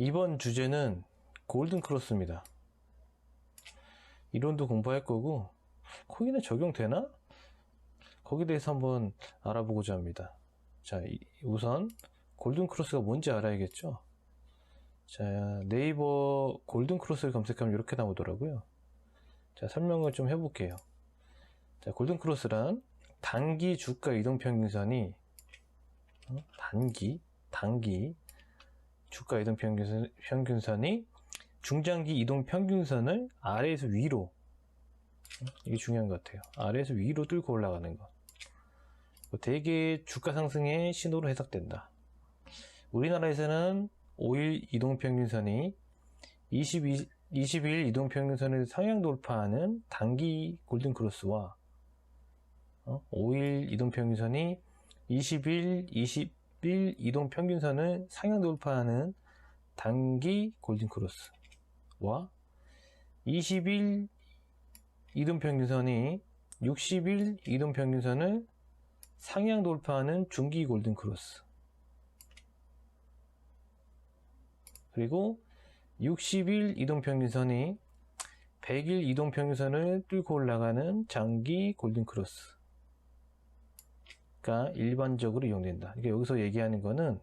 이번 주제는 골든 크로스입니다. 이론도 공부할 거고 거기는 적용되나? 거기에 대해서 한번 알아보고자 합니다. 자, 우선 골든 크로스가 뭔지 알아야겠죠? 자, 네이버 골든 크로스를 검색하면 이렇게 나오더라고요. 자, 설명을 좀 해볼게요. 자, 골든 크로스란 단기 주가 이동 평균선이 단기 주가 이동 평균선이 중장기 이동 평균선을 아래에서 위로, 이게 중요한 것 같아요. 아래에서 위로 뚫고 올라가는 것. 대개 주가 상승의 신호로 해석된다. 우리나라에서는 5일 이동평균선이 20일 이동평균선을 상향 돌파하는 단기 골든크로스와 5일 이동평균선이 20일 이동평균선을 상향 돌파하는 단기 골든크로스와 20일 이동평균선이 60일 이동평균선을 상향 돌파하는 중기 골든크로스, 그리고 60일 이동평균선이 100일 이동평균선을 뚫고 올라가는 장기 골든크로스가 일반적으로 이용된다. 그러니까 여기서 얘기하는 거는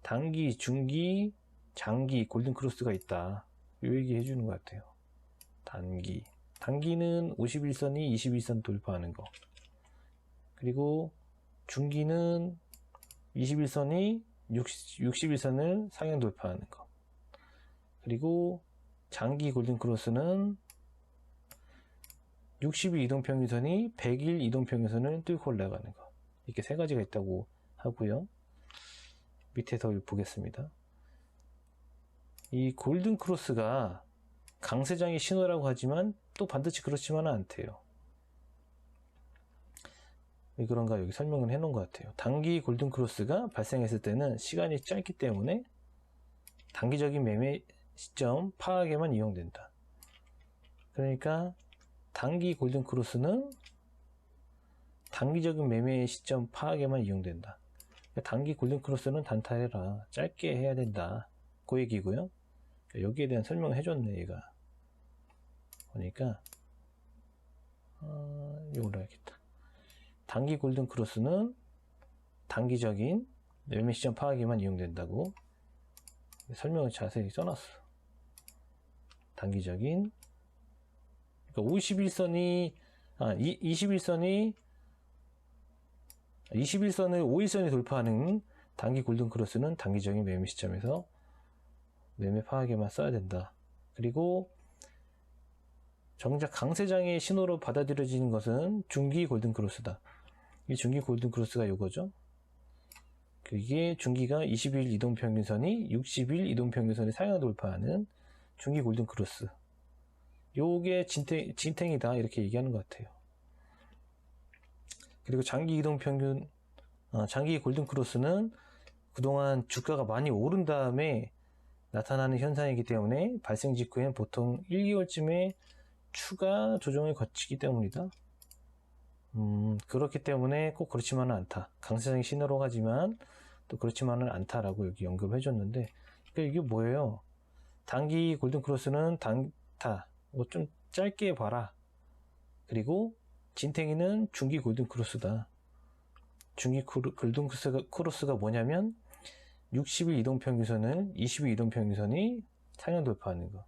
단기, 중기, 장기 골든크로스가 있다. 이 얘기 해주는 것 같아요. 단기는 51선이 21선 돌파하는 거, 그리고 중기는 21선이 61선을 상향 돌파하는 거, 그리고 장기 골든크로스는 60일 이동평균선이 100일 이동평균선을 뚫고 올라가는 거. 이렇게 세 가지가 있다고 하고요. 밑에서 보겠습니다. 이 골든크로스가 강세장의 신호라고 하지만 또 반드시 그렇지만은 않대요. 왜 그런가 여기 설명을 해놓은 것 같아요. 단기 골든크로스가 발생했을 때는 시간이 짧기 때문에 단기적인 매매 시점 파악에만 이용된다. 그러니까 단기 골든크로스는 단기적인 매매 시점 파악에만 이용된다. 그러니까 단기 골든크로스는 단타해라, 짧게 해야 된다, 그 얘기고요. 여기에 대한 설명을 해줬네 얘가. 그러니까 이걸로 해야겠다. 단기 골든크로스는 단기적인 매매 시점 파악에만 이용된다고 설명을 자세히 써놨어. 단기적인, 그러니까 21선을 5일선이 돌파하는 단기 골든크로스는 단기적인 매매 시점에서 매매 파악에만 써야 된다. 그리고 정작 강세장의 신호로 받아들여지는 것은 중기 골든크로스다. 이 중기 골든크로스가 요거죠. 이게 중기가 20일 이동평균선이 60일 이동평균선을 상향 돌파하는 중기 골든크로스. 요게 진탱이다, 이렇게 얘기하는 것 같아요. 그리고 장기 골든크로스는 그동안 주가가 많이 오른 다음에 나타나는 현상이기 때문에 발생 직후엔 보통 1개월쯤에 추가 조정을 거치기 때문이다. 그렇기 때문에 꼭 그렇지만은 않다. 강세장의 신호로 하지만 또 그렇지만은 않다라고 여기 언급을 해줬는데, 그러니까 이게 뭐예요? 단기 골든크로스는 단타, 좀 짧게 봐라. 그리고 진탱이는 중기 골든크로스다. 중기 골든크로스가 뭐냐면 60일 이동평균선을 20일 이동평균선이 상향 돌파하는 거.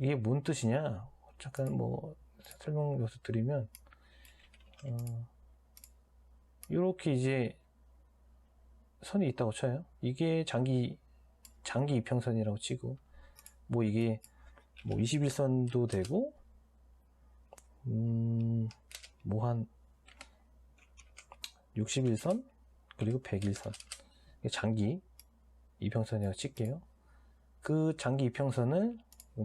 이게 뭔 뜻이냐? 잠깐 설명 여기서 드리면, 이렇게 이제 선이 있다고 쳐요. 이게 장기 이평선이라고 치고, 이게 21선도 되고, 한 61선, 그리고 101선. 장기 이평선이라고 칠게요. 그 장기 이평선을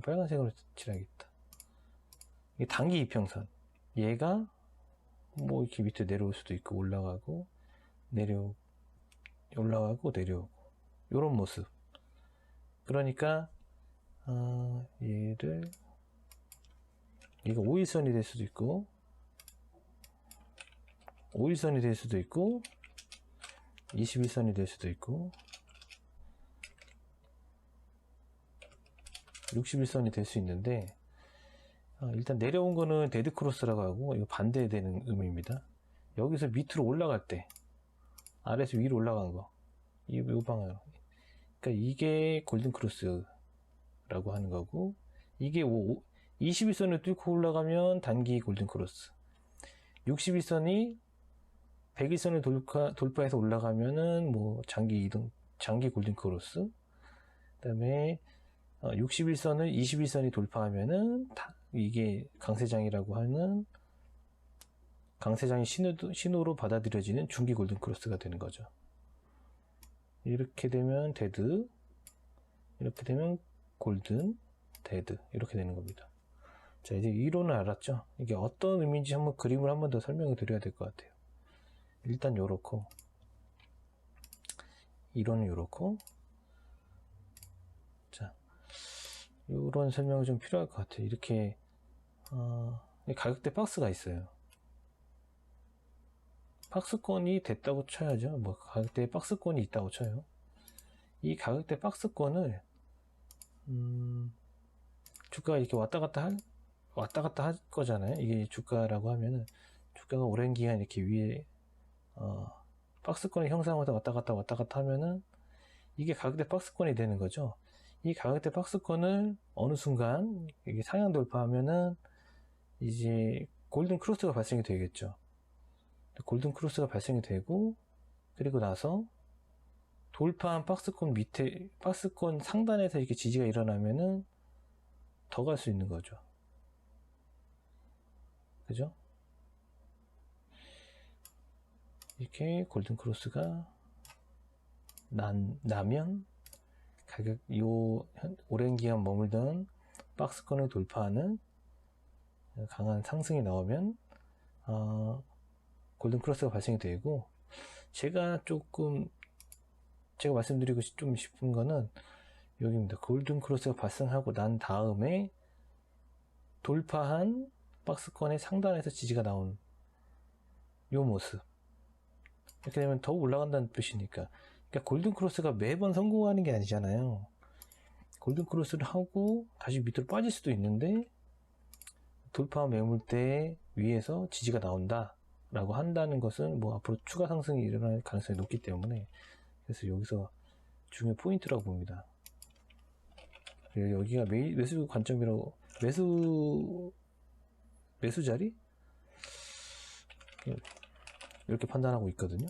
빨간색으로 칠해야겠다. 이게 단기 이평선. 얘가 이렇게 밑에 내려올 수도 있고, 올라가고 내려오고 요런 모습. 그러니까 얘가 5일선이 될 수도 있고 21선이 될 수도 있고 61선이 될 수 있는데, 일단 내려온 거는 데드 크로스라고 하고, 이거 반대되는 의미입니다. 여기서 밑으로 올라갈 때, 아래에서 위로 올라간 거, 이 방향. 그러니까 이게 골든 크로스라고 하는 거고, 이게 21선을 뚫고 올라가면 단기 골든 크로스. 61선이 101선을 돌파해서 올라가면은 뭐 장기 골든 크로스. 그다음에 61선을 21선이 돌파하면은 이게 강세장이라고 하는, 강세장의 신호로 받아들여지는 중기 골든 크로스가 되는 거죠. 이렇게 되면 데드, 이렇게 되면 골든, 데드, 이렇게 되는 겁니다. 자, 이제 이론을 알았죠? 이게 어떤 의미인지 한번 그림을 한 번 더 설명을 드려야 될 것 같아요. 일단 요렇고, 이론은 요렇고, 자, 요런 설명이 좀 필요할 것 같아요. 이렇게 가격대 박스가 있어요. 박스권이 됐다고 쳐야죠. 뭐 가격대에 박스권이 있다고 쳐요. 이 가격대 박스권을 주가가 이렇게 왔다 갔다 할 거잖아요. 이게 주가라고 하면은, 주가가 오랜 기간 이렇게 위에 박스권이 형성하다 왔다 갔다 하면은 이게 가격대 박스권이 되는 거죠. 이 가격대 박스권을 어느 순간 이게 상향 돌파하면은 이제 골든 크로스가 발생이 되겠죠. 골든 크로스가 발생이 되고, 그리고 나서 돌파한 박스권 밑에, 박스권 상단에서 이렇게 지지가 일어나면은 더 갈 수 있는 거죠. 그죠? 이렇게 골든 크로스가 나면 가격, 오랜 기간 머물던 박스권을 돌파하는 강한 상승이 나오면 골든 크로스가 발생이 되고, 제가 말씀드리고 좀 싶은 거는 여기입니다. 골든 크로스가 발생하고 난 다음에 돌파한 박스권의 상단에서 지지가 나온 요 모습. 이렇게 되면 더 올라간다는 뜻이니까. 그러니까 골든 크로스가 매번 성공하는 게 아니잖아요. 골든 크로스를 하고 다시 밑으로 빠질 수도 있는데, 돌파 매물대 위에서 지지가 나온다 라고 한다는 것은 뭐 앞으로 추가 상승이 일어날 가능성이 높기 때문에, 그래서 여기서 중요 포인트라고 봅니다. 여기가 매수 관점이라고, 매수 자리? 이렇게 판단하고 있거든요.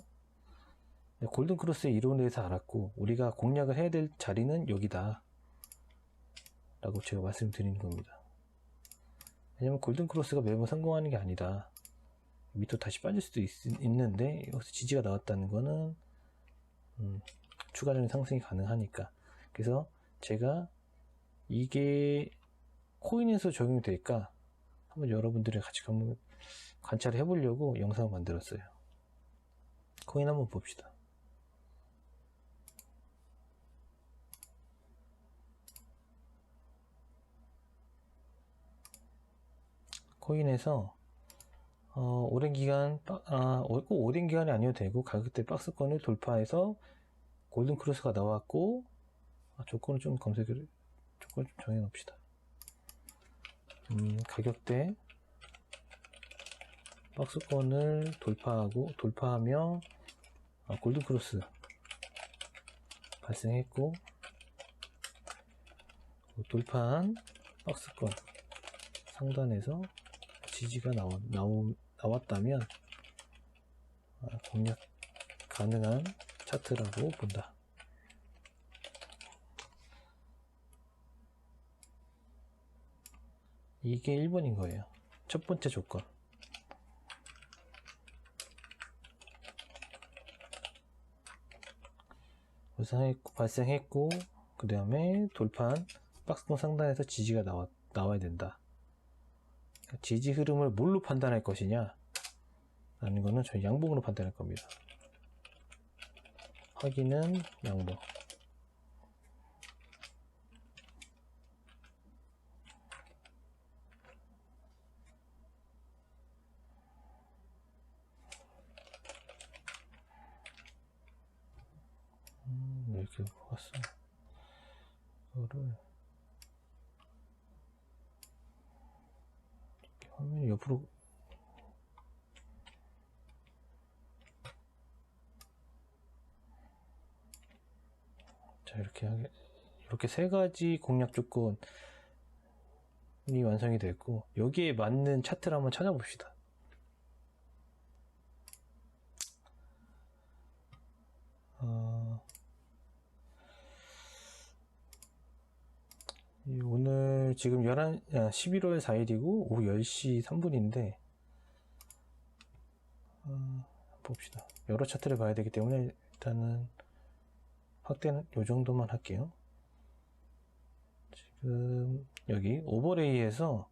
골든 크로스의 이론에 대해서 알았고, 우리가 공략을 해야 될 자리는 여기다 라고 제가 말씀드리는 겁니다. 왜냐면 골든 크로스가 매번 성공하는 게 아니다. 밑으로 다시 빠질 수도 있는데, 여기서 지지가 나왔다는 거는 추가적인 상승이 가능하니까. 그래서 제가 이게 코인에서 적용이 될까 한번 여러분들이 같이 한번 관찰을 해보려고 영상을 만들었어요. 코인 한번 봅시다. 코인에서 오랜 기간, 꼭 오랜 기간이 아니어도 되고, 가격대 박스권을 돌파해서 골든 크로스가 나왔고, 조건을 좀 정해놓읍시다. 가격대 박스권을 돌파하며 골든 크로스 발생했고, 돌파한 박스권 상단에서 지지가 나왔다면 공략 가능한 차트라고 본다. 이게 1번인 거예요. 첫 번째 조건. 발생했고, 그 다음에 돌파한 박스권 상단에서 지지가 나와야 된다. 지지 흐름을 뭘로 판단할 것이냐 라는 거는 저희 양봉으로 판단할 겁니다. 확인은 양봉. 이렇게 봤어. 이거를 옆으로 자 이렇게 세 가지 공략 조건이 완성이 됐고 여기에 맞는 차트를 한번 찾아봅시다. 오늘 지금 11월 4일이고 오후 10시 3분인데 봅시다. 여러 차트를 봐야 되기 때문에 일단은 확대는 요 정도만 할게요. 지금 여기 오버레이에서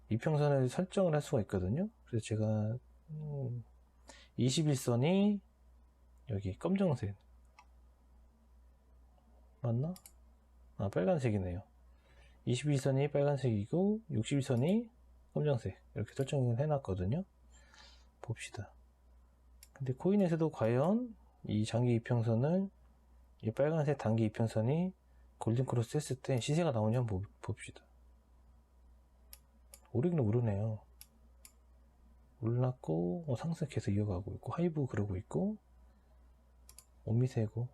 이평선을 설정을 할 수가 있거든요. 그래서 제가 21선이 여기 검정색 맞나? 아, 빨간색이네요. 21선이 빨간색이고 61선이 검정색 이렇게 설정을 해놨거든요. 봅시다. 근데 코인에서도 과연 이 장기 이평선을 이 빨간색 단기 이평선이 골든크로스 했을 때 시세가 나오냐 한번 봅시다. 오르기는 오르네요. 올랐고 상승 계속 이어가고 있고 하이브 그러고 있고 오미세고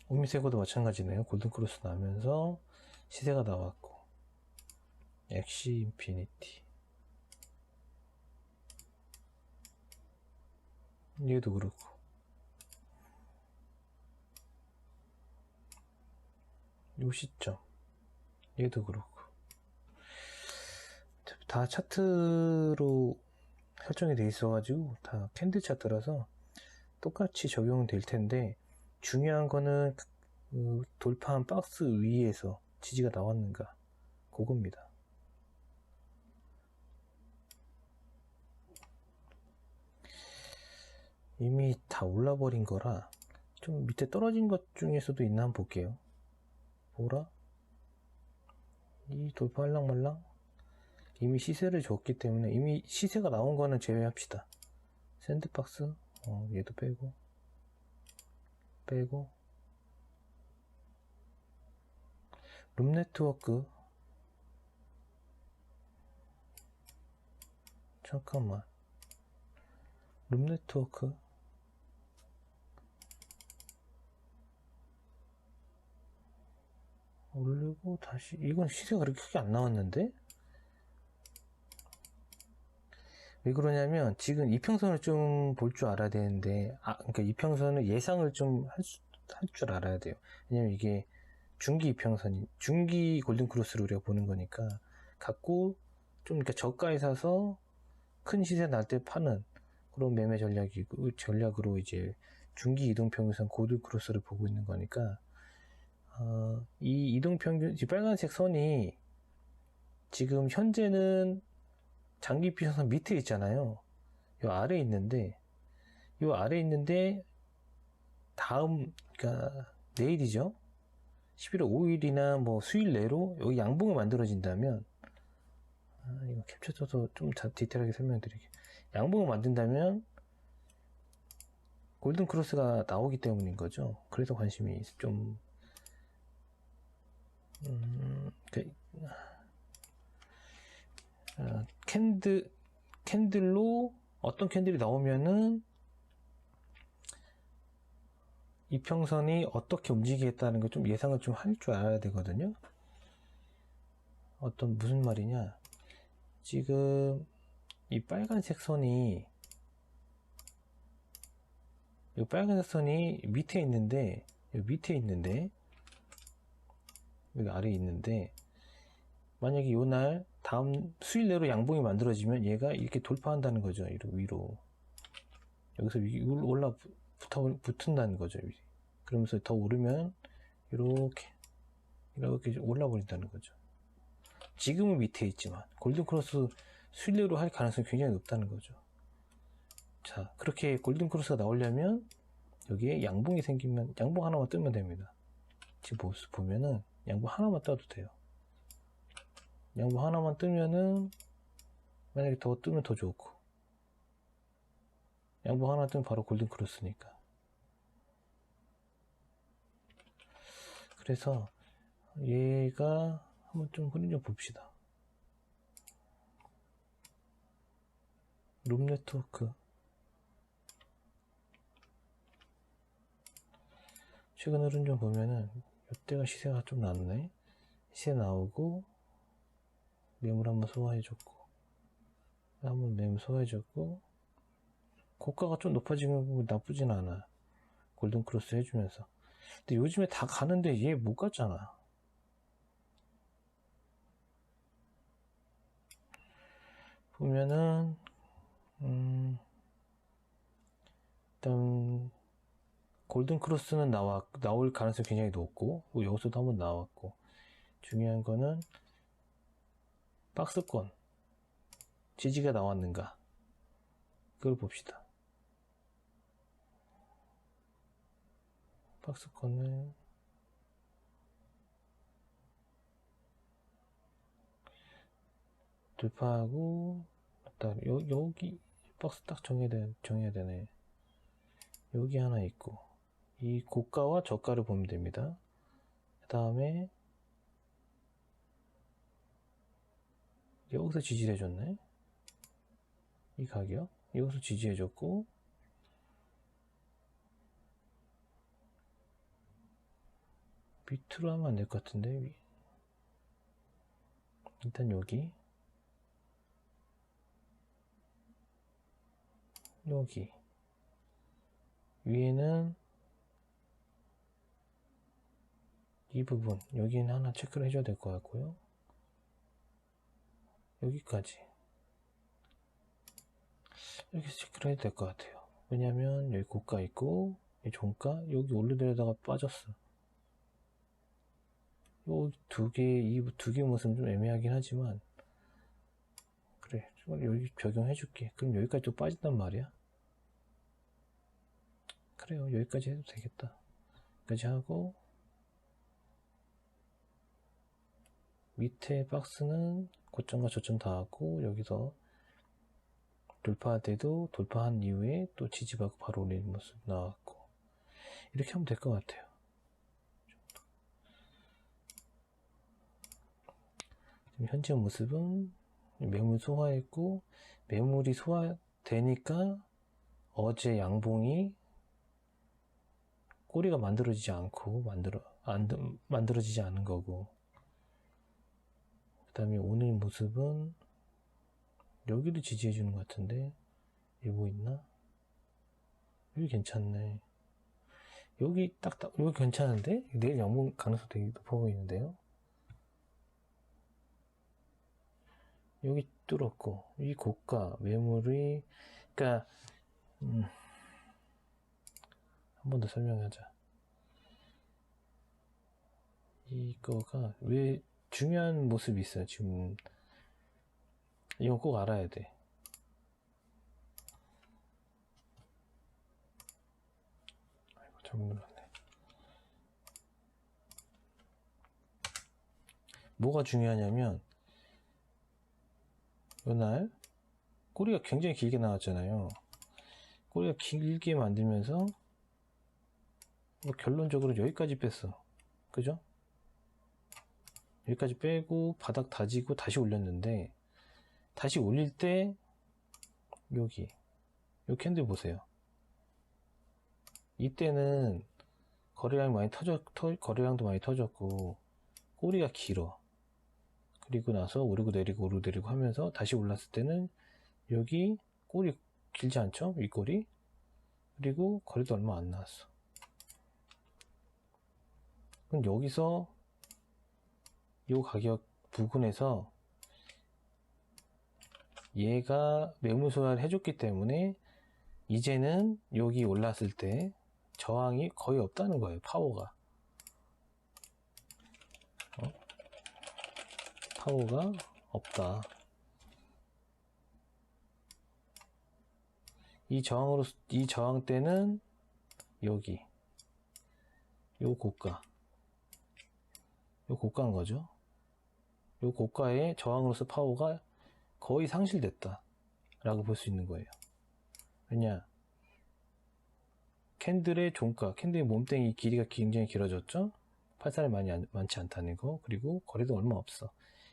오미세고도 마찬가지네요. 골든크로스 나면서 시세가 나왔고 엑시 인피니티 얘도 그렇고 요 시점 얘도 그렇고 다 차트로 설정이 돼 있어 가지고 다 캔들 차트라서 똑같이 적용될 텐데 중요한 거는 그 돌파한 박스 위에서 지지가 나왔는가 그겁니다. 이미 다 올라버린 거라 좀 밑에 떨어진 것 중에서도 있나 한번 볼게요. 뭐라? 이 돌파할랑 말랑? 이미 시세를 줬기 때문에 이미 시세가 나온 거는 제외합시다. 샌드박스 얘도 빼고 룸네트워크 잠깐만 룸네트워크 올리고 다시 이건 시세가 그렇게 크게 안 나왔는데 왜 그러냐면 지금 이평선을 좀 볼 줄 알아야 되는데 그러니까 이평선을 예상을 좀 할 줄 알아야 돼요. 왜냐면 이게 중기 이평선이 중기 골든크로스를 우리가 보는 거니까 갖고 좀 이렇게 저가에 사서 큰 시세 날 때 파는 그런 매매 전략으로 이제 중기 이동평균선 골든크로스를 보고 있는 거니까 이 이동평균 빨간색 선이 지금 현재는 장기 이평선 밑에 있잖아요. 요 아래에 있는데 다음 그러니까 내일이죠. 11월 5일이나 뭐 수일 내로 여기 양봉이 만들어진다면 이거 캡처쳐서 좀 디테일하게 설명드릴게요. 양봉을 만든다면 골든크로스가 나오기 때문인 거죠. 그래서 관심이 좀 캔들로 어떤 캔들이 나오면은 이평선이 어떻게 움직이겠다는 걸 좀 예상을 좀 할 줄 알아야 되거든요. 무슨 말이냐? 지금 이 빨간색 선이 밑에 있는데 여기 아래에 있는데 만약에 요날 다음 수일 내로 양봉이 만들어지면 얘가 이렇게 돌파한다는 거죠. 위로 여기서 올라 붙는다는 거죠. 그러면서 더 오르면 이렇게 올라버린다는 거죠. 지금은 밑에 있지만 골든크로스 수일 내로 할 가능성이 굉장히 높다는 거죠. 자, 그렇게 골든크로스가 나오려면 여기에 양봉이 생기면 양봉 하나만 뜨면 됩니다. 지금 보면은 양봉 하나만 떠도 돼요. 양봉 하나만 뜨면은 만약에 더 뜨면 더 좋고 양봉 하나 뜨면 바로 골든크로스니까. 그래서 얘가 한번 좀 흐름 좀 봅시다. 룸 네트워크 최근 흐름 좀 보면은 이때가 시세가 좀 났네. 시세 나오고 매물 한번 소화해줬고 한번 매물 소화해줬고 고가가 좀 높아지는 거 나쁘진 않아. 골든 크로스 해주면서. 근데 요즘에 다 가는데 얘 못 갔잖아. 보면은 일단 골든 크로스는 나올 가능성이 굉장히 높고 여기서도 한번 나왔고 중요한 거는 박스권 지지가 나왔는가 그걸 봅시다. 박스권을 돌파하고 여기 박스 딱 정해야 되네. 여기 하나 있고 이 고가와 저가를 보면 됩니다. 그 다음에 여기서 지지를 해줬네. 이 가격 여기서 지지해줬고 밑으로 하면 안 될 것 같은데 일단 여기 위에는 이 부분 여기는 하나 체크를 해줘야 될 것 같고요. 여기까지 이렇게 체크를 해도 될 것 같아요. 왜냐면 여기 고가 있고 여기 종가 여기 올려내려다가 빠졌어. 이 두 개 모습은 좀 애매하긴 하지만 그래 여기 적용해 줄게. 그럼 여기까지 또 빠진단 말이야. 그래요 여기까지 해도 되겠다. 여기까지 하고 밑에 박스는 고점과 저점 다 하고 여기서 돌파돼도 돌파한 이후에 또 지지받고 바로 올리는 모습 나왔고 이렇게 하면 될 것 같아요. 지금 현재 모습은 매물 소화했고 매물이 소화되니까 어제 양봉이 꼬리가 만들어지지 않고 만들어지지 않은 거고 그 다음에 오늘 모습은 여기도 지지해 주는 것 같은데 여기 뭐 있나? 여기 괜찮네. 여기 여기 괜찮은데? 내일 양봉 가능성 되게 높아 보이는데요? 여기 뚫었고 이 고가 매물이 그러니까 한 번 더 설명하자. 이거가 왜 중요한 모습이 있어요. 지금 이건 꼭 알아야 돼. 아이고 잘못 눌렀네. 뭐가 중요하냐면 이날 꼬리가 굉장히 길게 나왔잖아요. 꼬리가 길게 만들면서 뭐 결론적으로 여기까지 뺐어. 그죠? 여기까지 빼고 바닥 다지고 다시 올렸는데 다시 올릴 때 여기 이 캔들 보세요. 이때는 거래량도 많이 터졌고 꼬리가 길어. 그리고 나서 오르고 내리고 하면서 다시 올랐을 때는 여기 꼬리 길지 않죠? 윗꼬리. 그리고 거래도 얼마 안 나왔어. 그럼 여기서 이 가격 부근에서 얘가 매물 소화를 해줬기 때문에 이제는 여기 올랐을 때 저항이 거의 없다는 거예요. 파워가 없다. 이 저항 때는 여기 요 고가인 거죠. 요 고가의 저항으로서 파워가 거의 상실됐다 라고 볼 수 있는 거예요. 왜냐 캔들의 종가 캔들의 몸땡이 길이가 굉장히 길어졌죠. 팔 사람이 많지 않다는 거, 그리고 거래도 얼마 없어.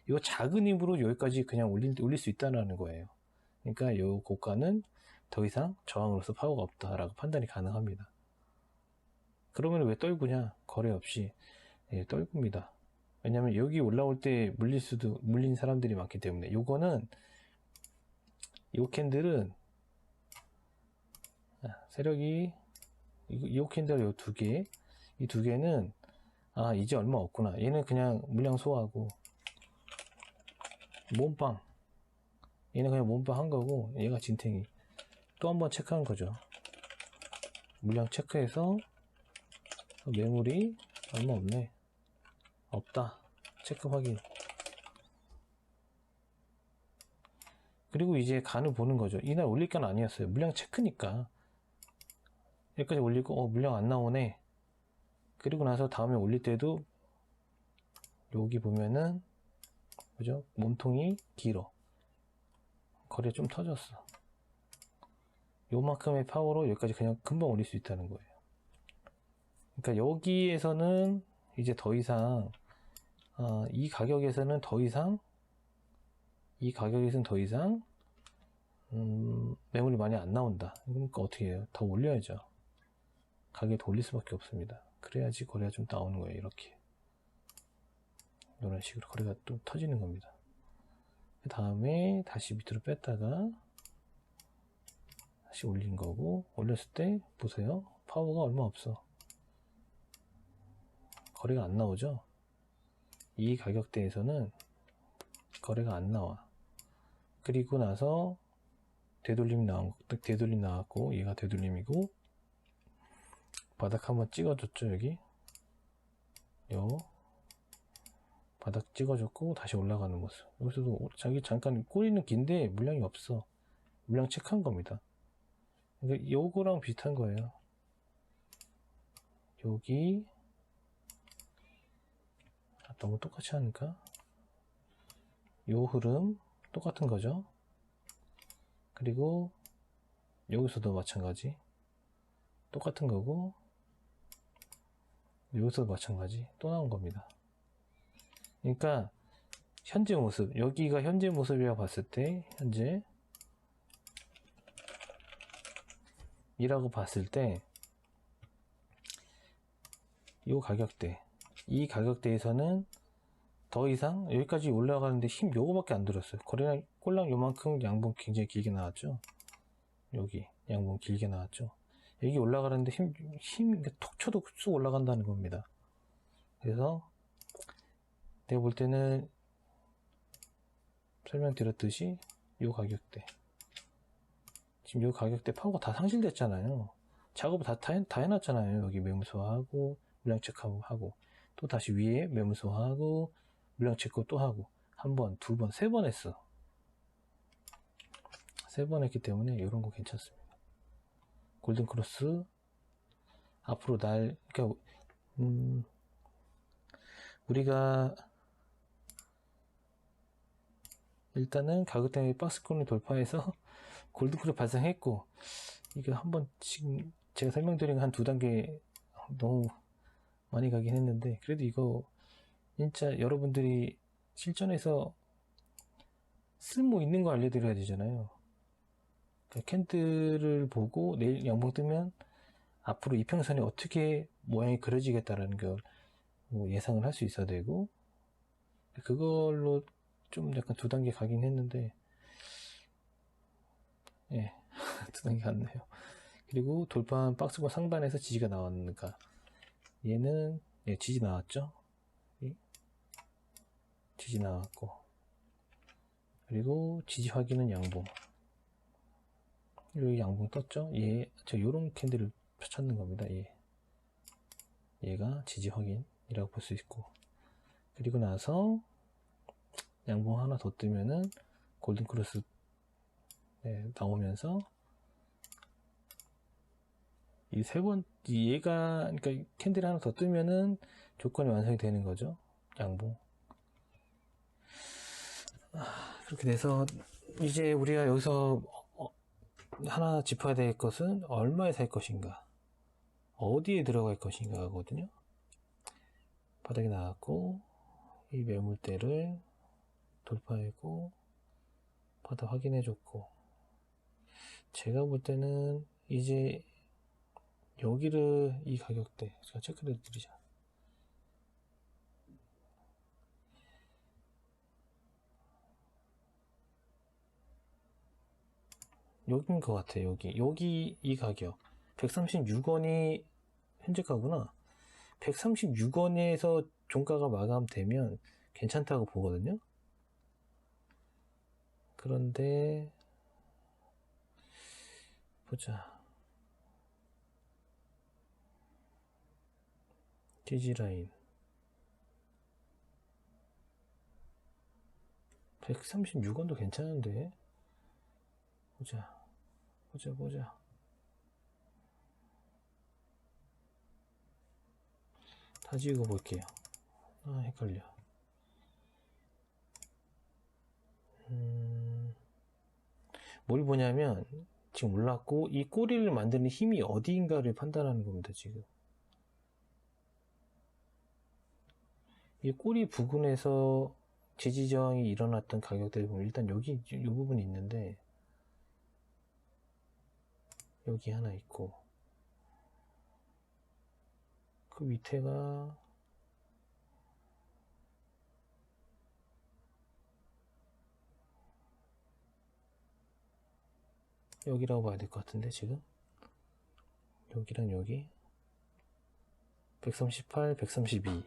이 작은 힘으로 여기까지 그냥 올릴 수 있다는 거예요. 그러니까 이 고가는 더 이상 저항으로서 파워가 없다라고 판단이 가능합니다. 그러면 왜 떨구냐? 거래 없이. 예, 떨굽니다. 왜냐면 여기 올라올 때 물린 사람들이 많기 때문에. 요거는, 요 캔들은, 세력이, 요 캔들 요 두 개, 이 두 개는, 이제 얼마 없구나. 얘는 그냥 물량 소화하고, 몸빵. 얘는 그냥 몸빵 한 거고, 얘가 진탱이. 또 한 번 체크한 거죠. 물량 체크해서, 매물이 얼마 없네. 없다. 체크 확인. 그리고 이제 간을 보는 거죠. 이날 올릴 건 아니었어요. 물량 체크니까. 여기까지 올리고, 물량 안 나오네. 그리고 나서 다음에 올릴 때도, 여기 보면은, 그죠? 몸통이 길어. 거래 좀 터졌어. 요만큼의 파워로 여기까지 그냥 금방 올릴 수 있다는 거예요. 그러니까 여기에서는 이제 더 이상, 이 가격에서는 더 이상, 매물이 많이 안 나온다. 그러니까 어떻게 해요? 더 올려야죠. 가격을 더 올릴 수밖에 없습니다. 그래야지 거래가 좀 나오는 거예요. 이렇게. 이런 식으로 거래가 또 터지는 겁니다. 그 다음에 다시 밑으로 뺐다가 다시 올린 거고, 올렸을 때 보세요. 파워가 얼마 없어. 거래가 안 나오죠. 이 가격대에서는 거래가 안 나와. 그리고 나서 되돌림 나왔고, 얘가 되돌림이고, 바닥 한번 찍어줬죠. 여기 바닥 찍어줬고 다시 올라가는 모습. 여기서도 자기 잠깐 꼬리는 긴데 물량이 없어. 물량 체크한 겁니다. 그러니까 요거랑 비슷한 거예요. 여기 너무 똑같이 하니까 요 흐름 똑같은 거죠. 그리고 여기서도 마찬가지 똑같은 거고, 여기서도 마찬가지 또 나온 겁니다. 그러니까 현재 모습, 여기가 현재 모습이라고 봤을 때, 현재 이라고 봤을 때, 이 가격대, 이 가격대에서는 더 이상 여기까지 올라가는데 힘 요거밖에 안 들었어요. 꼴랑 요만큼 양봉 굉장히 길게 나왔죠. 여기 양봉 길게 나왔죠. 여기 올라가는데 힘 톡 쳐도 쑥 올라간다는 겁니다. 그래서 내가 볼 때는 설명드렸듯이 이 가격대, 지금 이 가격대 파워가 다 상실됐잖아요. 작업을 다 해놨잖아요. 여기 매물소화하고 물량 체크하고 또 다시 위에 매물소화하고 물량 체크 또 하고, 한 번, 두 번, 세 번 했어. 세 번 했기 때문에 이런 거 괜찮습니다. 골든크로스 앞으로 그러니까 우리가 일단은 가격 때문에 박스권을 돌파해서 골든크로스 발생했고, 이거 한번 지금 제가 설명드린 한 두 단계 너무 많이 가긴 했는데, 그래도 이거 진짜 여러분들이 실전에서 쓸모 있는 거 알려드려야 되잖아요. 그러니까 캔들을 보고 내일 양봉 뜨면 앞으로 이평선이 어떻게 모양이 그려지겠다라는 걸 예상을 할 수 있어야 되고, 그걸로 좀 약간 두 단계 가긴 했는데, 예, 두 단계 갔네요. 그리고 돌파한 박스권 상단에서 지지가 나왔는가. 얘는, 예, 지지 나왔죠. 지지 나왔고, 그리고 지지 확인은 양봉. 여기 양봉 떴죠. 요런 캔들을 찾는 겁니다. 얘가 지지 확인이라고 볼 수 있고, 그리고 나서 양봉 하나 더 뜨면은 골든크로스 나오면서 그러니까 캔들이 하나 더 뜨면은 조건이 완성이 되는 거죠. 양봉. 그렇게 돼서 이제 우리가 여기서 하나 짚어야 될 것은 얼마에 살 것인가, 어디에 들어갈 것인가 하거든요. 바닥에 나왔고, 이 매물대를 돌파하고 바닥 확인해줬고, 제가 볼 때는 이제 여기를 이 가격대 제가 체크를 해드리자. 여긴 것 같아. 여기 이 가격 136원이 현재가구나. 136원에서 종가가 마감되면 괜찮다고 보거든요. 그런데 보자. 지지라인 136원도 괜찮은데. 보자. 다시 읽어볼게요. 헷갈려. 뭘 보냐면, 지금 올랐고, 이 꼬리를 만드는 힘이 어디인가를 판단하는 겁니다, 지금. 이 꼬리 부근에서 지지저항이 일어났던 가격대를 보면, 일단 여기, 이 부분이 있는데, 여기 하나 있고, 그 밑에가, 여기라고 봐야 될 것 같은데, 지금? 여기랑 여기. 138, 132.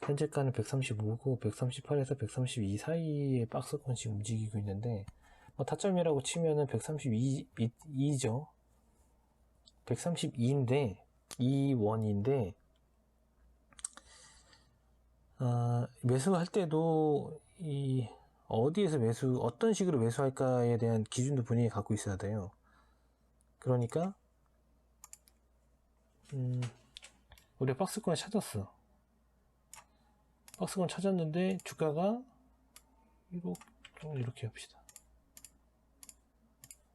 현재가는 135고 138에서 132 사이의 박스권씩 움직이고 있는데, 뭐 타점이라고 치면은 132죠. 132인데 2원인데 매수할 때도 이 어디에서 어떤 식으로 매수할까에 대한 기준도 본인이 갖고 있어야 돼요. 그러니까 우리가 박스권을 찾았어. 박스권 찾았는데 주가가 이렇게 합시다.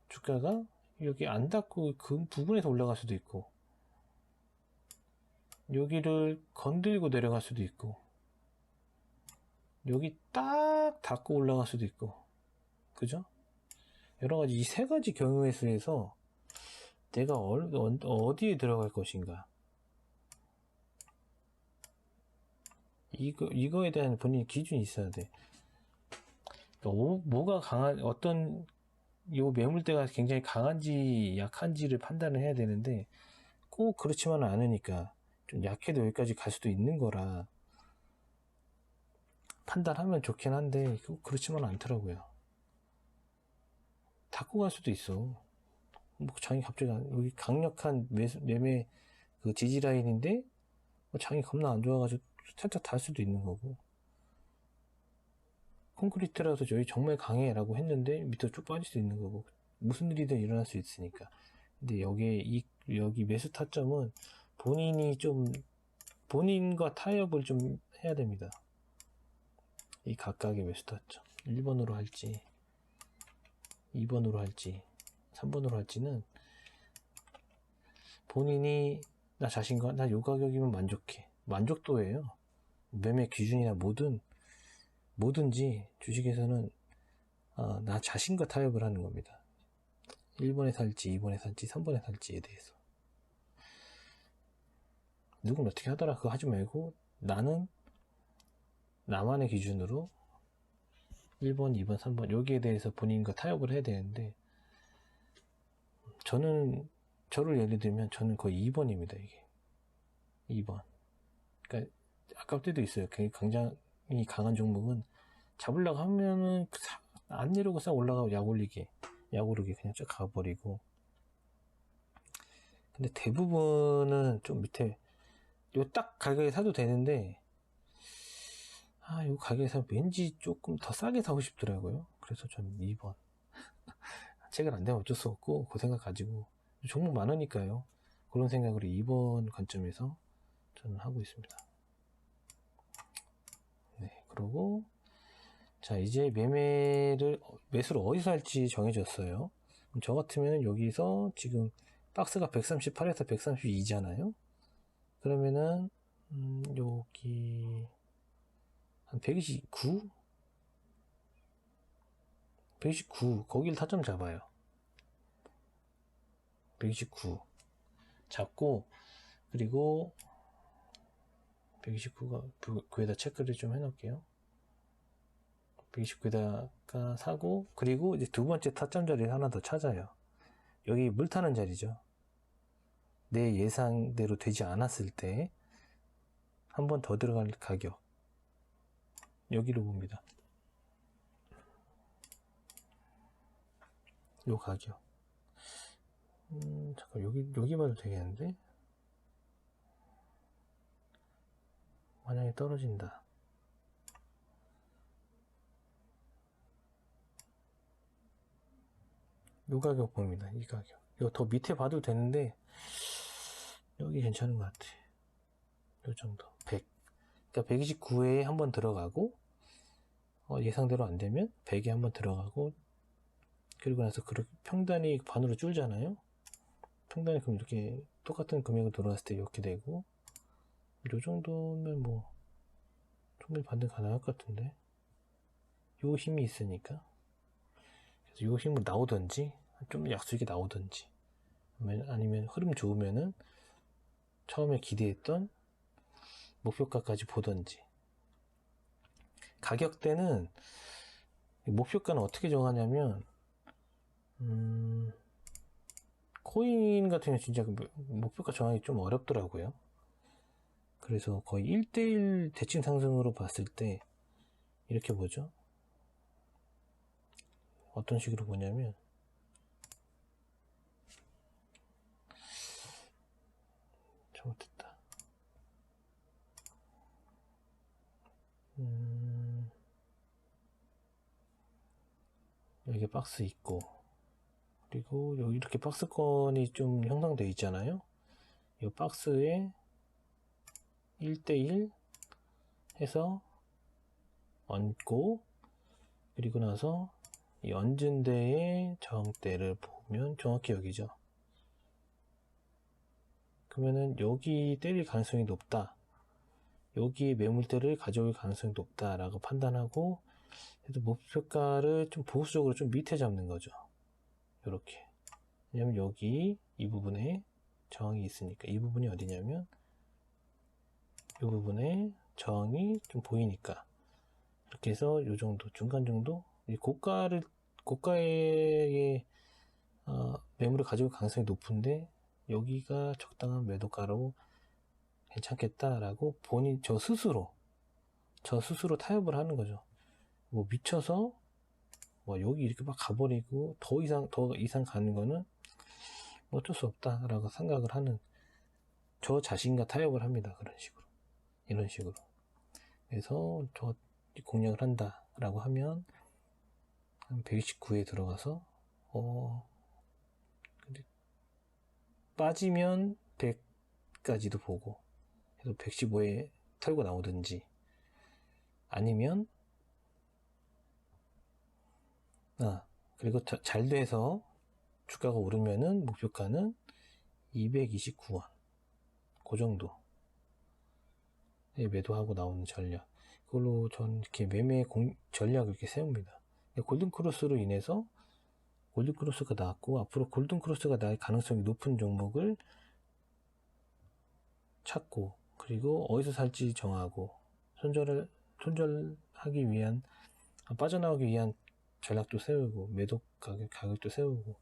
주가가 여기 안 닿고 그 부분에서 올라갈 수도 있고, 여기를 건들고 내려갈 수도 있고, 여기 딱 닿고 올라갈 수도 있고, 그죠? 여러가지 이 세 가지 경우에 대해서 내가 어디에 들어갈 것인가, 이거에 대한 본인 기준이 있어야 돼. 뭐가 어떤 요 매물대가 굉장히 강한지 약한지를 판단을 해야 되는데, 꼭 그렇지만은 않으니까 좀 약해도 여기까지 갈 수도 있는 거라 판단하면 좋긴 한데, 그렇지만 않더라고요. 닫고 갈 수도 있어. 뭐 장이 갑자기 여기 강력한 매매 그 지지 라인인데 장이 겁나 안 좋아가지고 살짝 달 수도 있는 거고, 콘크리트라서 저희 정말 강해라고 했는데 밑으로 쭉 빠질 수 있는 거고, 무슨 일이든 일어날 수 있으니까. 근데 여기 매수 타점은 본인과 타협을 좀 해야 됩니다. 이 각각의 매수 타점 1번으로 할지 2번으로 할지 3번으로 할지는 본인이 나 요 가격이면 만족도예요. 매매 기준이나 뭐든지 주식에서는 나 자신과 타협을 하는 겁니다. 1번에 살지 2번에 살지 3번에 살지에 대해서 누군 어떻게 하더라 그거 하지 말고, 나는 나만의 기준으로 1번, 2번, 3번 여기에 대해서 본인과 타협을 해야 되는데, 저를 예를 들면 저는 거의 2번입니다. 이게 2번. 그러니까 아까 때도 있어요. 굉장히 강한 종목은 잡으려고 하면은 안 내려오고 싹 올라가고 약오르게 그냥 쫙 가버리고, 근데 대부분은 좀 밑에 요 딱 가격에 사도 되는데, 요 가격에 사면 왠지 조금 더 싸게 사고 싶더라고요. 그래서 저는 2번. 책을 안 되면 어쩔 수 없고 그 생각 가지고, 종목 많으니까요. 그런 생각으로 2번 관점에서 저는 하고 있습니다. 네, 그리고 자, 이제 매수를 어디서 할지 정해졌어요. 저 같으면 여기서 지금 박스가 138에서 132잖아요. 그러면은 여기 한 129? 129 거길 타점 잡아요. 129 잡고, 그리고 129가 체크를 좀 해놓을게요. 129에다가 사고, 그리고 이제 두 번째 타점 자리를 하나 더 찾아요. 여기 물 타는 자리죠. 내 예상대로 되지 않았을 때 한 번 더 들어갈 가격, 여기로 봅니다. 요 가격. 잠깐, 여기 봐도 되겠는데? 만약에 떨어진다. 요 가격 봅니다. 이 가격. 이거 더 밑에 봐도 되는데, 여기 괜찮은 것 같아. 요 정도. 100. 그러니까 129에 한번 들어가고, 예상대로 안 되면 100에 한번 들어가고, 그리고 나서 그렇게 평단이 반으로 줄잖아요. 평단이 그럼 이렇게 똑같은 금액으로 들어왔을 때 이렇게 되고, 요 정도면 뭐 충분히 반등 가능할 것 같은데, 요 힘이 있으니까. 그래서 요 힘으로 나오든지 좀 약수익이 나오든지, 아니면 흐름 좋으면은 처음에 기대했던 목표가까지 보든지. 가격대는, 목표가는 어떻게 정하냐면, 코인 같은 경우 진짜 목표가 정하기 좀 어렵더라고요. 그래서 거의 1대1 대칭 상승으로 봤을 때 이렇게 보죠. 어떤 식으로 보냐면, 잘못했다. 여기 박스 있고, 그리고 여기 이렇게 박스권이 좀 형성되어 있잖아요. 이 박스에 1대1 해서 얹고, 그리고 나서 이 얹은 데의 저항대를 보면 정확히 여기죠. 그러면은 여기 때릴 가능성이 높다, 여기 매물대를 가져올 가능성이 높다 라고 판단하고, 그래도 목표가를 좀 보수적으로 좀 밑에 잡는 거죠. 이렇게. 왜냐면 여기 이 부분에 저항이 있으니까. 이 부분이 어디냐면 이 부분에 저항이 좀 보이니까, 이렇게 해서 이 정도, 중간 정도, 고가의 매물을 가지고 가능성이 높은데, 여기가 적당한 매도가로 괜찮겠다라고 본인 저 스스로 타협을 하는 거죠. 뭐 미쳐서 뭐 여기 이렇게 막 가버리고 더 이상 가는 거는 뭐 어쩔 수 없다라고 생각을 하는, 저 자신과 타협을 합니다. 그런 식으로, 이런 식으로. 그래서 저 공략을 한다라고 하면 한 129에 들어가서 근데 빠지면 100까지도 보고 그래서 115에 털고 나오든지, 아니면 그리고 잘 돼서 주가가 오르면은 목표가는 229원 그 정도 매도하고 나오는 전략, 그걸로 전 이렇게 매매 전략을 이렇게 세웁니다. 골든크로스로 인해서 골든크로스가 나왔고, 앞으로 골든크로스가 나올 가능성이 높은 종목을 찾고, 그리고 어디서 살지 정하고, 손절하기 위한, 빠져나오기 위한 전략도 세우고, 매도 가격도 세우고,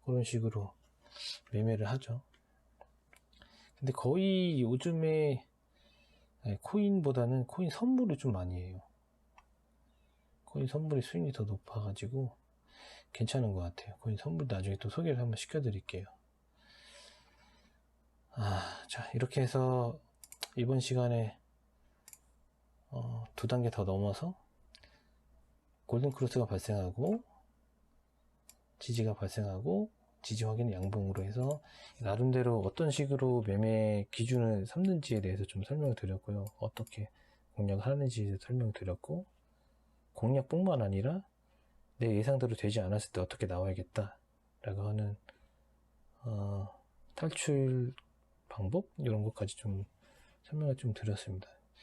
그런 식으로 매매를 하죠. 근데 거의 요즘에 코인보다는 코인 선물을 좀 많이 해요. 코인 선물의 수익이 더 높아가지고 괜찮은 것 같아요. 코인 선물 나중에 또 소개를 한번 시켜드릴게요. 자, 이렇게 해서 이번 시간에 2단계 더 넘어서 골든크로스가 발생하고, 지지가 발생하고, 지지 확인 양봉으로 해서 나름대로 어떤 식으로 매매 기준을 삼는지에 대해서 좀 설명을 드렸고요. 어떻게 공략을 하는지 설명을 드렸고, 공략뿐만 아니라 내 예상대로 되지 않았을 때 어떻게 나와야겠다 라고 하는 탈출 방법 이런 것까지 좀 설명을 좀 드렸습니다.